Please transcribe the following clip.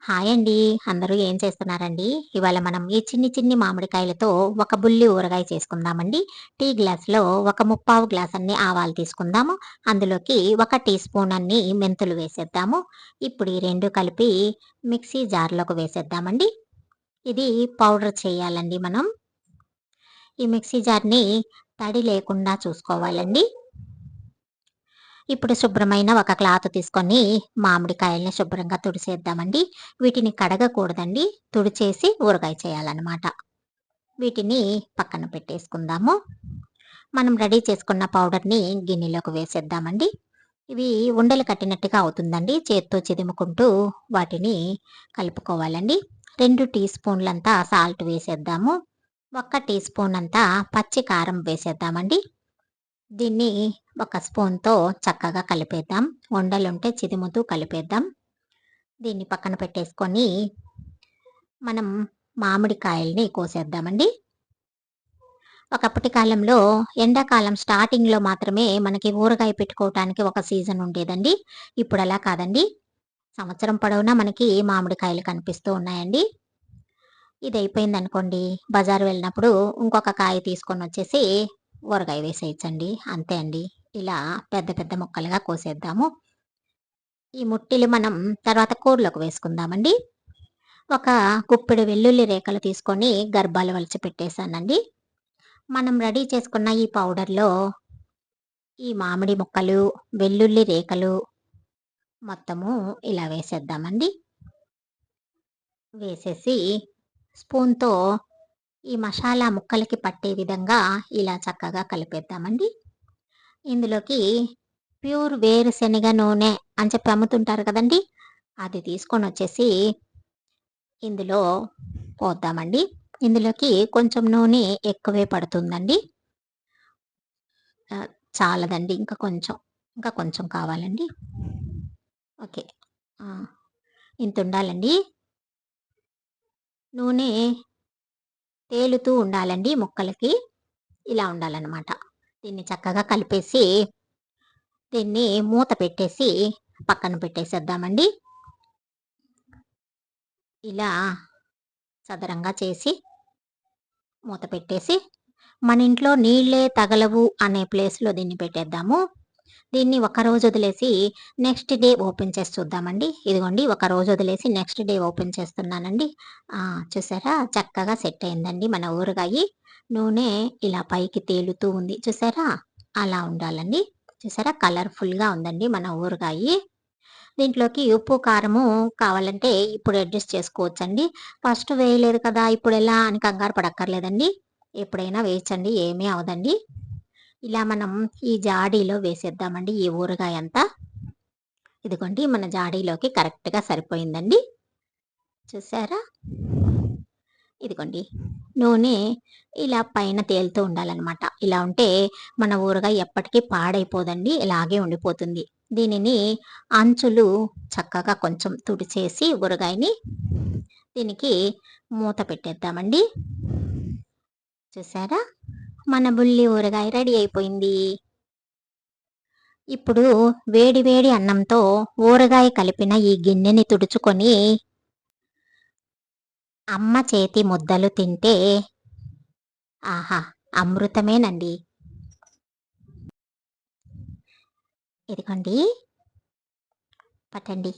Hi అండి. అందరూ ఏం చేస్తున్నారండి? ఇవాళ మనం ఈ చిన్ని చిన్ని మామిడికాయలతో ఒక బుల్లి ఊరగాయ చేసుకుందామండి. టీ గ్లాస్‌లో ఒక ముప్పావు గ్లాస్ అన్ని ఆవాలు తీసుకుందాము. అందులోకి ఒక టీ స్పూన్ అన్ని మెంతులు వేసేద్దాము. ఇప్పుడు ఈ 2 కలిపి మిక్సీ జార్‌లోకి వేసేద్దామండి. ఇది పౌడర్ చేయాలండి మనం. ఈ మిక్సీ జార్‌ని తడి లేకుండా చూసుకోవాలండి. ఇప్పుడు శుభ్రమైన ఒక క్లాత్ తీసుకొని మామిడికాయల్ని శుభ్రంగా తుడిసేద్దామండి. వీటిని కడగకూడదండి. తుడిచేసి ఊరగాయ చేయాలనమాట. వీటిని పక్కన పెట్టేసుకుందాము. మనం రెడీ చేసుకున్న పౌడర్‌ని గిన్నెలోకి వేసేద్దామండి. ఇవి ఉండలు కట్టినట్టుగా అవుతుందండి. చేత్తో చిదుముకుంటూ వాటిని కలుపుకోవాలండి. 2 టీ స్పూన్లంతా సాల్ట్ వేసేద్దాము. 1 టీ స్పూన్ అంతా పచ్చి కారం వేసేద్దామండి. దీన్ని ఒక స్పూన్‌తో చక్కగా కలిపేద్దాం. ఉండలుంటే చిదుముతూ కలిపేద్దాం. దీన్ని పక్కన పెట్టేసుకొని, మనం మామిడికాయల్ని కోసేద్దామండి. ఒకప్పటి కాలంలో ఎండాకాలం స్టార్టింగ్‌లో మాత్రమే మనకి ఊరగాయ పెట్టుకోవటానికి ఒక సీజన్ ఉండేదండి. ఇప్పుడలా కాదండి. సంవత్సరం పొడవునా మనకి మామిడికాయలు కనిపిస్తూ ఉన్నాయండి. ఇదయిపోయిందనుకోండి, బజారు వెళ్ళినప్పుడు ఇంకొక కాయ తీసుకొనొచ్చేసి ఊరగాయ వేసేయొచ్చండి. అంతే అండి. ఇలా పెద్ద పెద్ద ముక్కలుగా కోసేద్దాము. ఈ ముట్టిలు మనం తర్వాత కూరలోకి వేసుకుందామండి. ఒక గుప్పెడు వెల్లుల్లి రేఖలు తీసుకొని గర్భాలు వలిచి పెట్టేసానండి. మనం రెడీ చేసుకున్న ఈ పౌడర్‌లో ఈ మామిడి ముక్కలు, వెల్లుల్లి రేఖలు మొత్తము ఇలా వేసేద్దామండి. వేసేసి స్పూన్‌తో ఈ మసాలా ముక్కలకి పట్టే విధంగా ఇలా చక్కగా కలిపేద్దామండి. ఇందులోకి ప్యూర్ వేరుశనగ నూనె అని చెప్పి అమ్ముతుంటారు కదండీ! అది తీసుకొనొచ్చేసి ఇందులో పోద్దామండి. ఇందులోకి కొంచెం నూనె ఎక్కువే పడుతుందండి. ఆహ్, చాలదండి. ఇంకా కొంచెం కావాలండి. ఓకే. ఆ! ఇంతుండాలండి. నూనె తేలుతూ ఉండాలండి ముక్కలకి. ఇలా ఉండాలనమాట. దీన్ని చక్కగా కలిపేసి, దీన్ని మూత పెట్టేసి పక్కన పెట్టేసేద్దామండి. ఇలా చదరంగా చేసి మూత పెట్టేసి, మన ఇంట్లో నీళ్ళే తగలవు అనే ప్లేస్‌లో దీన్ని పెట్టేద్దాము. దీన్ని ఒకరోజు వదిలేసి నెక్స్ట్ డే ఓపెన్ చేసి చూద్దామండి. ఇదిగోండి ఒక రోజు వదిలేసి నెక్స్ట్ డే ఓపెన్ చేస్తున్నానండి. ఆ! చూసారా చక్కగా సెట్ అయిందండి మన ఊరగాయి. నూనె ఇలా పైకి తేలుతూ ఉంది. చూసారా? అలా ఉండాలండి. చూసారా కలర్‌ఫుల్‌గా ఉందండి మన ఊరగాయి. దీంట్లోకి ఉప్పు, కారము కావాలంటే ఇప్పుడు అడ్జస్ట్ చేసుకోవచ్చండి. ఫస్ట్ వేయలేదు కదా! ఇప్పుడెలా అని కంగారు పడక్కర్లేదండి. ఎప్పుడైనా వేయొచ్చండి. ఏమీ అవ్వదండి. ఇలా మనం ఈ జాడీలో వేసేద్దామండి ఈ ఊరగాయంతా. ఇదిగోండి మన జాడీలోకి కరెక్ట్‌గా సరిపోయిందండి. చూసారా? ఇదిగోండి. నూనె ఇలా పైన తేలుతూ ఉండాలనమాట. ఇలా ఉంటే మన ఊరగాయ ఎప్పటికీ పాడైపోదండి. ఇలాగే ఉండిపోతుంది. దీనిని అంచులు చక్కగా కొంచెం తుడిచేసి ఊరగాయని దీనికి మూత పెట్టేద్దామండి. చూసారా? మన బుల్లి ఊరగాయ రెడీ అయిపోయింది. ఇప్పుడు వేడి వేడి అన్నంతో ఊరగాయ కలిపిన ఈ గిన్నెని తుడుచుకొని అమ్మ చేతి ముద్దలు తింటే ఆహా! అమృతమేనండి. ఇదిగోండి పట్టండి.